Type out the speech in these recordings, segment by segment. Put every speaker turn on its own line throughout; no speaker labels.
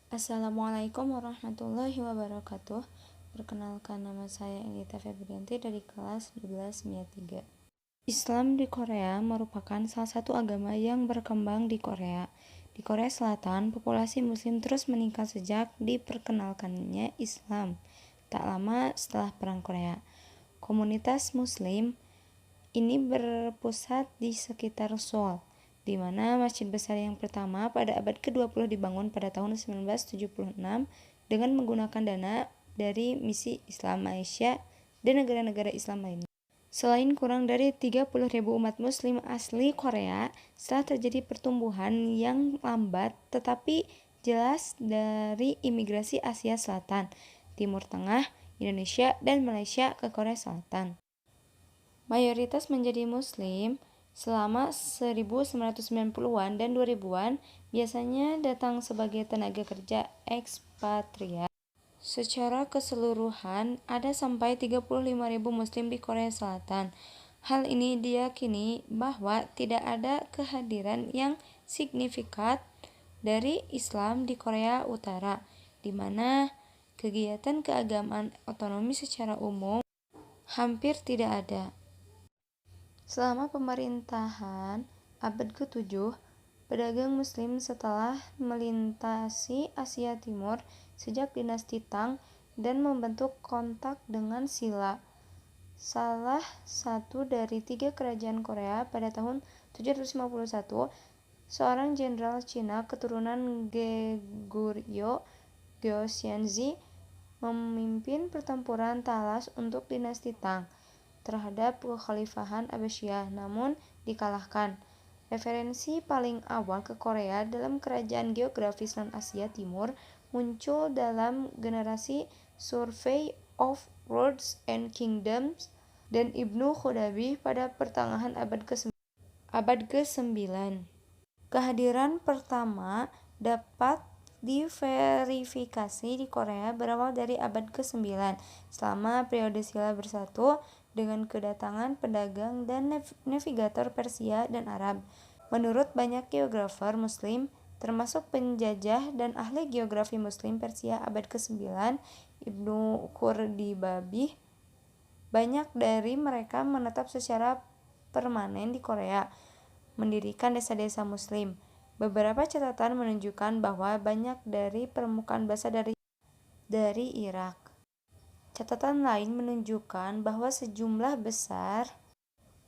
Assalamualaikum warahmatullahi wabarakatuh. Perkenalkan, nama saya Anggita Febrianti dari kelas 12 MIA 3. Islam di Korea merupakan salah satu agama yang berkembang di Korea. Di Korea Selatan, populasi muslim terus meningkat sejak diperkenalkannya Islam tak lama setelah Perang Korea. Komunitas muslim ini berpusat di sekitar Seoul, di mana masjid besar yang pertama pada abad ke-20 dibangun pada tahun 1976 dengan menggunakan dana dari Misi Islam Malaysia dan negara-negara Islam lainnya. Selain kurang dari 30.000 umat muslim asli Korea, setelah terjadi pertumbuhan yang lambat tetapi jelas dari imigrasi Asia Selatan, Timur Tengah, Indonesia, dan Malaysia ke Korea Selatan. Mayoritas menjadi muslim selama 1990-an dan 2000-an, biasanya datang sebagai tenaga kerja ekspatriat. Secara keseluruhan, ada sampai 35.000 muslim di Korea Selatan. Hal ini diyakini bahwa tidak ada kehadiran yang signifikan dari Islam di Korea Utara, di mana kegiatan keagamaan otonomi secara umum hampir tidak ada. Selama pemerintahan abad ke-7, pedagang muslim setelah melintasi Asia Timur sejak dinasti Tang dan membentuk kontak dengan Silla, salah satu dari 3 kerajaan Korea pada tahun 751. Seorang jenderal Cina keturunan Goguryeo, Go Xianzi, memimpin pertempuran Talas untuk dinasti Tang terhadap kekhalifahan Abbasiyah, namun dikalahkan. Referensi paling awal ke Korea dalam kerajaan geografis non-Asia Timur muncul dalam generasi Survey of Worlds and Kingdoms dan Ibnu Khudabi pada pertengahan abad ke-9. Kehadiran pertama dapat diverifikasi di Korea berawal dari abad ke-9 selama periode Silla bersatu dengan kedatangan pedagang dan navigator Persia dan Arab. Menurut banyak geografer muslim, termasuk penjajah dan ahli geografi muslim Persia abad ke-9, Ibnu Qurdibabih, banyak dari mereka menetap secara permanen di Korea, mendirikan desa-desa muslim. Beberapa catatan menunjukkan bahwa banyak dari permukaan basa dari Irak. Catatan lain menunjukkan bahwa sejumlah besar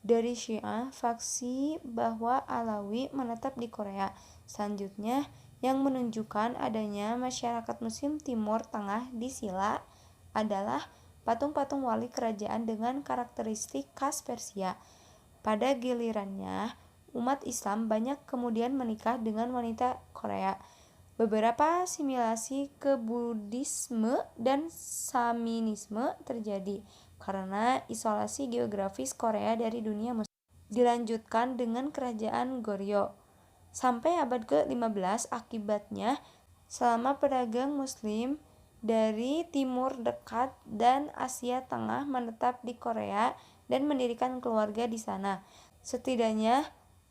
dari Syiah faksi bahwa Alawi menetap di Korea. Selanjutnya, yang menunjukkan adanya masyarakat Muslim Timur Tengah di Silla adalah patung-patung wali kerajaan dengan karakteristik khas Persia. Pada gilirannya, umat Islam banyak kemudian menikah dengan wanita Korea. Beberapa asimilasi ke Buddhisme dan Shamanisme terjadi karena isolasi geografis Korea dari dunia muslim. Dilanjutkan dengan kerajaan Goryeo sampai abad ke-15. Akibatnya, selama pedagang muslim dari Timur Dekat dan Asia Tengah menetap di Korea dan mendirikan keluarga di sana. Setidaknya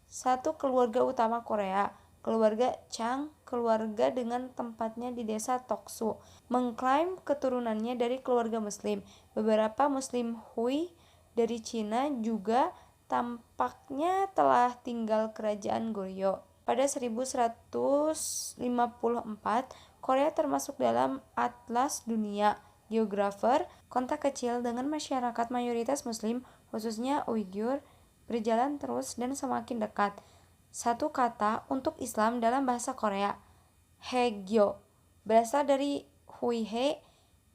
satu keluarga utama Korea, keluarga Chang, keluarga dengan tempatnya di desa Toksu, mengklaim keturunannya dari keluarga muslim. Beberapa muslim Hui dari Cina juga tampaknya telah tinggal kerajaan Goryeo. Pada 1154, Korea termasuk dalam Atlas Dunia. Geografer, kontak kecil dengan masyarakat mayoritas muslim, khususnya Uighur, berjalan terus dan semakin dekat. Satu kata untuk Islam dalam bahasa Korea, Haegyo, berasal dari Huihe,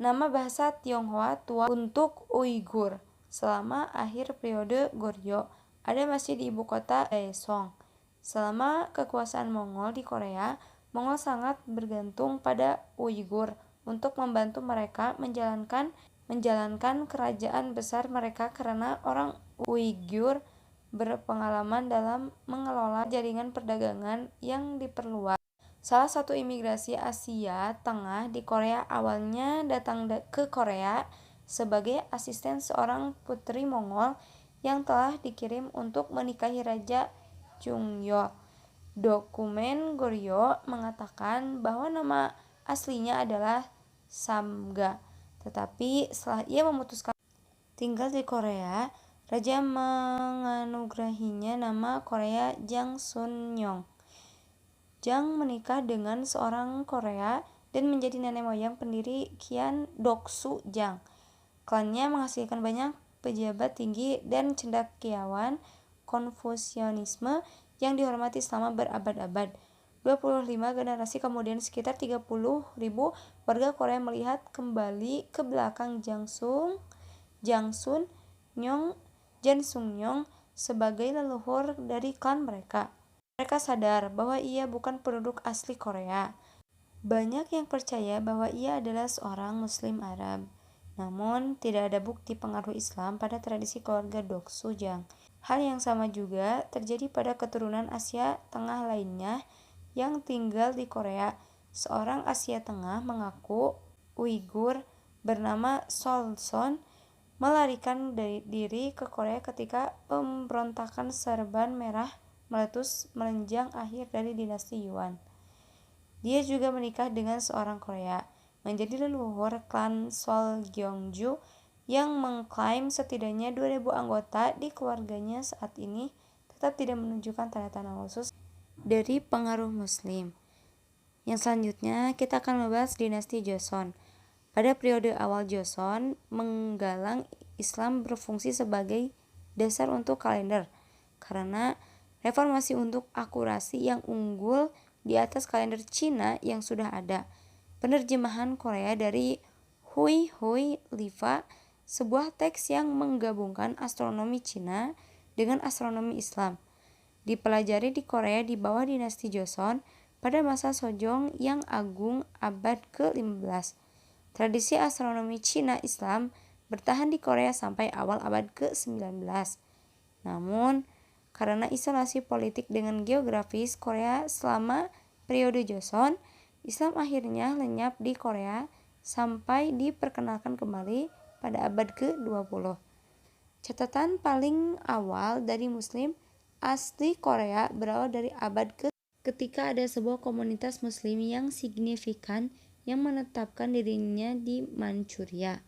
nama bahasa Tionghoa tua untuk Uighur. Selama akhir periode Goryeo, ada masjid di ibu kota Daesong. Selama kekuasaan Mongol di Korea, Mongol sangat bergantung pada Uighur untuk membantu mereka menjalankan kerajaan besar mereka karena orang Uighur berpengalaman dalam mengelola jaringan perdagangan yang diperluas. Salah satu imigrasi Asia Tengah di Korea awalnya datang ke Korea sebagai asisten seorang putri Mongol yang telah dikirim untuk menikahi Raja Chungyo. Dokumen Goryeo mengatakan bahwa nama aslinya adalah Samga. Tetapi setelah ia memutuskan tinggal di Korea, raja menganugerahinya nama Korea Jang Sun-yong. Jang menikah dengan seorang Korea dan menjadi nenek moyang pendiri Kian Doksu Jang. Klannya menghasilkan banyak pejabat tinggi dan cendekiawan Konfusianisme yang dihormati selama berabad-abad. 25 generasi kemudian, sekitar 30.000 warga Korea melihat kembali ke belakang Jang Sun-yong sebagai leluhur dari klan mereka. Mereka sadar bahwa ia bukan penduduk asli Korea. Banyak yang percaya bahwa ia adalah seorang Muslim Arab. Namun, tidak ada bukti pengaruh Islam pada tradisi keluarga Doksu Jang. Hal yang sama juga terjadi pada keturunan Asia Tengah lainnya yang tinggal di Korea. Seorang Asia Tengah mengaku Uighur bernama Solson melarikan diri ke Korea ketika pemberontakan Serban Merah meletus menjelang akhir dari dinasti Yuan. Dia juga menikah dengan seorang Korea, menjadi leluhur klan Seolgyeongju yang mengklaim setidaknya 2.000 anggota di keluarganya saat ini tetap tidak menunjukkan tanda-tanda khusus dari pengaruh Muslim. Yang selanjutnya kita akan membahas dinasti Joseon. Pada periode awal Joseon, menggalang Islam berfungsi sebagai dasar untuk kalender karena reformasi untuk akurasi yang unggul di atas kalender Cina yang sudah ada. Penerjemahan Korea dari Hui Lifa, sebuah teks yang menggabungkan astronomi Cina dengan astronomi Islam, dipelajari di Korea di bawah dinasti Joseon pada masa Sejong yang Agung abad ke-15. Tradisi astronomi Cina Islam bertahan di Korea sampai awal abad ke-19. Namun, karena isolasi politik dengan geografis Korea selama periode Joseon, Islam akhirnya lenyap di Korea sampai diperkenalkan kembali pada abad ke-20. Catatan paling awal dari Muslim asli Korea berawal dari abad ketika ada sebuah komunitas Muslim yang signifikan yang menetapkan dirinya di Manchuria.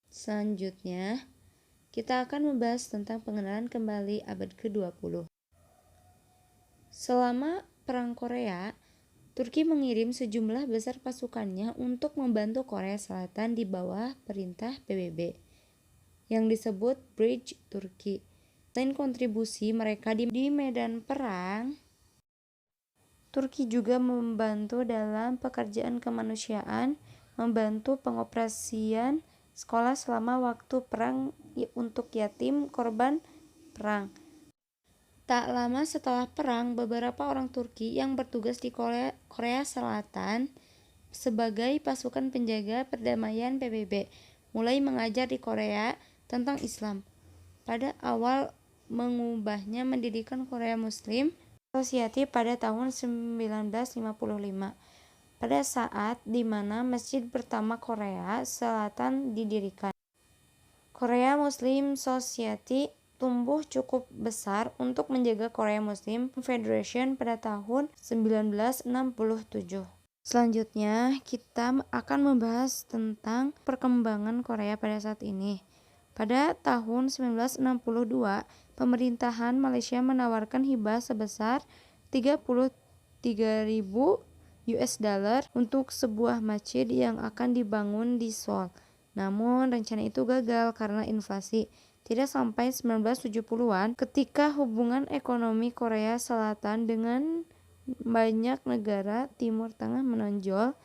Selanjutnya, kita akan membahas tentang pengenalan kembali abad ke-20. Selama Perang Korea, Turki mengirim sejumlah besar pasukannya untuk membantu Korea Selatan di bawah perintah PBB, yang disebut Bridge Turki. Selain kontribusi mereka di medan perang, Turki juga membantu dalam pekerjaan kemanusiaan, membantu pengoperasian sekolah selama waktu perang untuk yatim korban perang. Tak lama setelah perang, beberapa orang Turki yang bertugas di Korea Selatan sebagai pasukan penjaga perdamaian PBB mulai mengajar di Korea tentang Islam. Pada awal mengubahnya mendirikan Korea Muslim Society pada tahun 1955, pada saat di mana masjid pertama Korea Selatan didirikan. Korea Muslim Society tumbuh cukup besar untuk menjaga Korea Muslim Federation pada tahun 1967. Selanjutnya, kita akan membahas tentang perkembangan Korea pada saat ini. Pada tahun 1962, pemerintahan Malaysia menawarkan hibah sebesar 33.000 US dollar untuk sebuah masjid yang akan dibangun di Seoul. Namun, rencana itu gagal karena inflasi. Tidak sampai 1970-an, ketika hubungan ekonomi Korea Selatan dengan banyak negara Timur Tengah menonjol,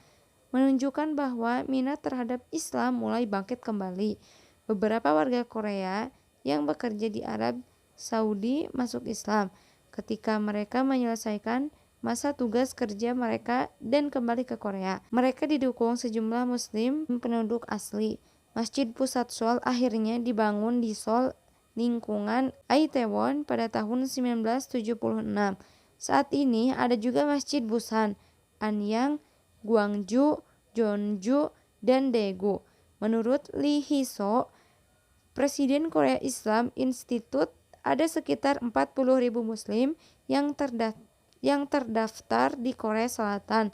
menunjukkan bahwa minat terhadap Islam mulai bangkit kembali. Beberapa warga Korea yang bekerja di Arab Saudi masuk Islam ketika mereka menyelesaikan masa tugas kerja mereka dan kembali ke Korea. Mereka didukung sejumlah Muslim penduduk asli. Masjid Pusat Seoul akhirnya dibangun di Seoul lingkungan Itaewon pada tahun 1976. Saat ini ada juga Masjid Busan, Anyang, Gwangju, Jeonju, dan Daegu. Menurut Lee Hee-soo, Presiden Korea Islam Institute, ada sekitar 40.000 Muslim yang terdaftar di Korea Selatan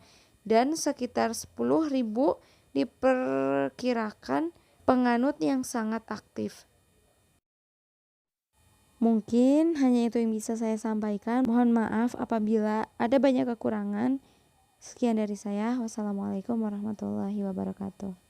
dan sekitar 10.000 diperkirakan penganut yang sangat aktif. Mungkin hanya itu yang bisa saya sampaikan. Mohon maaf apabila ada banyak kekurangan. Sekian dari saya. Wassalamualaikum warahmatullahi wabarakatuh.